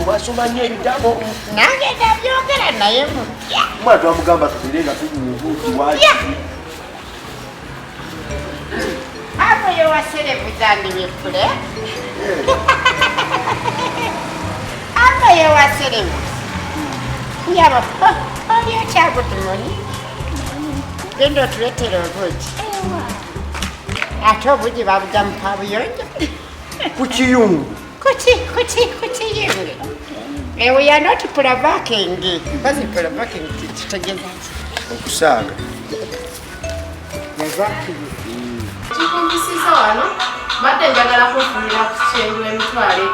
mwasoma nnyo ebitabo. Nange ndabyogera naye mutya. Mwana twamugamba tubire nga tubuubuuki waki. Hapo yo waserevu zandi wefule. Hapo yo waserevu. Yaba, olio chago tumoni. Gendo tuletera obuji. Ate obuji babuga mu kabuyonjo. Ku kiyungu. Kuchiyungu. We are not provoking. Because provoking together. Okusaaga. Kikumbisiza wano badde njagala kufunira ku kyenju emitwalo 5.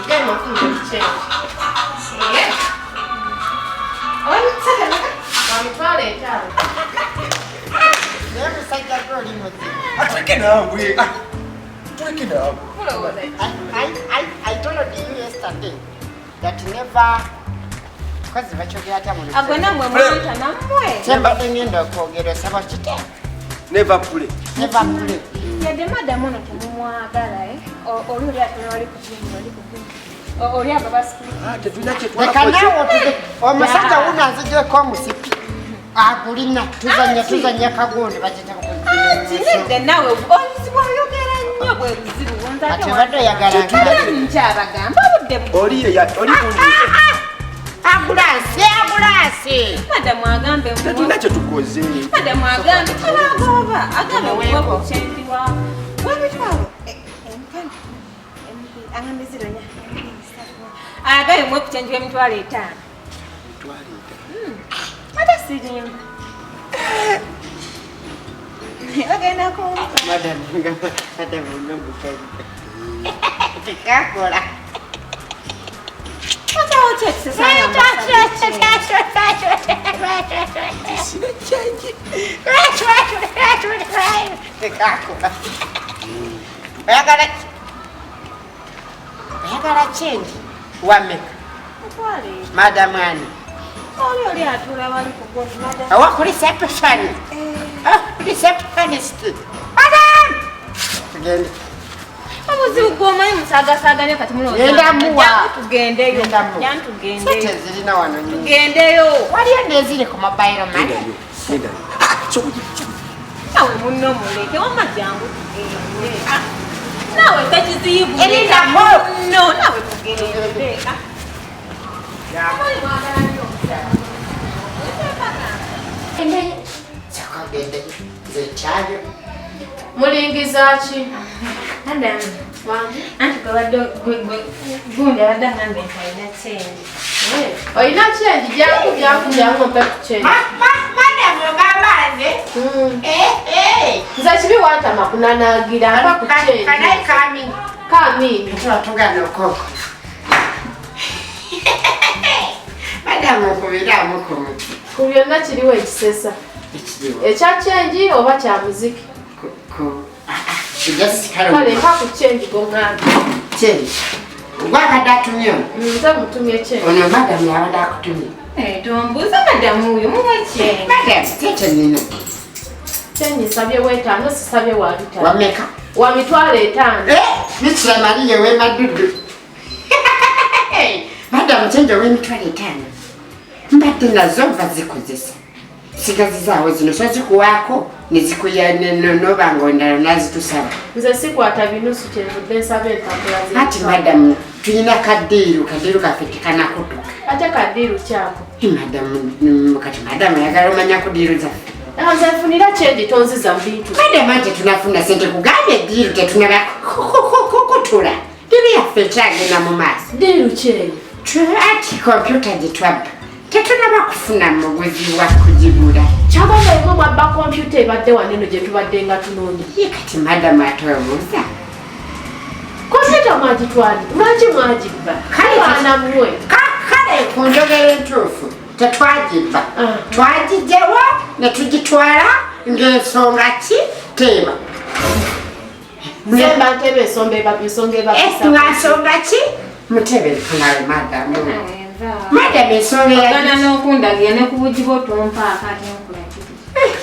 Ngeno ofunira ku kyenju. Emitwalo 5. Naye musajja gw'oli muzibu. Atweke nangwe. Tweke nangwe. I told you yesterday that never. Because bachogera ta mululu. Agwena mwe mwita namwe. Semba ngenda okwogera saba kite. Never play. Never play. Yadde madam ono tumumwagala oluli atunali ku kintu oli ku kintu. Oli ababasikulu. Tetulina kye twala. Kanawo tuze omusajja wuno azijeko omusipi. Agulina tuzanya kagonde bagita ku. Tinide nawe ozibu oyogera nnyo bwe buzibu wonza ate badde yagala nkyabagamba budde oli Ambulance. Madam agambe tetulina kye tukoze. Madam agambe talagoba agambe webo kyendiwa webitwalo agambe zironya agaye mwe kuchenjwa emitwalo 5. Ata sirimba agenda ko madam tikakola. Oyagala change wameka madam ani oli atula wali kugondi madam awako reception receptionist madam tugende obuzibu bw'omanyi musaagasaaganya kati muno tugendeyo sente zirina wano tugendeyo waliyo neziri ku mobile money nawe muno muleke wama jangu tugende nawe kakizibu no nawe tugende mulingiza ki madam anti gundi abadde agambe nti alina kyenji olina kyenji jangu mpe ku kyenji madam ogamba nze nze kibi wantama kunanagira mpa ku kyenji kanayi kamini tugana okoko madam okubiramu ku muti ku byonna kiriwo ekisesa ekya kyenji oba kya muziki kale mpa ku kyenji gomwami kyenji gwabadde atumye nze mutumye kyenji ono madam yabadde akutumye tombuuza madamu oyo muwe kyenji madam kyenyi kyenji nsabye w'etaano sisabye wa bitano wameka wa mitwalo 5 bikira mariye w'emadudu madam kyenji ow'emitwalo 5 mbadde nazo nva zikozesa sigazi zaawe zino so zikuwaako nezikuya noba ngaondala nazitusaba nze sikwata binusu kyenvudde nsaba empapula ati madam tulina kaddiiru kaffe tekanakutuka ate kaddiiru kyako kati madam ayagala omanya ku diiru zaffe nze nfunira kyenji tonziza mu bintu madam ate tunafuna sente kugamba eddiiru tetunaba kukutula diiru yaffe ekyagenda mu maaso diiru kyenyi ati kompyuta gitwabba tetunaba kufuna muguzi wa kugigula kyagamba emwe mwabba kompyuta ebadde waneno gye tubadde nga tunoonya ye kati madam atobuuza kompyuta mwagitwali lwaki mwagibba kaana mmwe kale ku njogera entuufu tetwagibba twagijjawa ne tugitwala ng'ensonga ki teeba zemba ntebe ensonga ensonga ki mutebe tunawe madam madam ensonga gana n'okundagira ne ku bugibo tompa akati nkula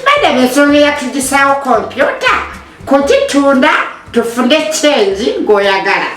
madam ensonga yatugisaawo kompyuta kugitunda tufune kyenji ng'oyagala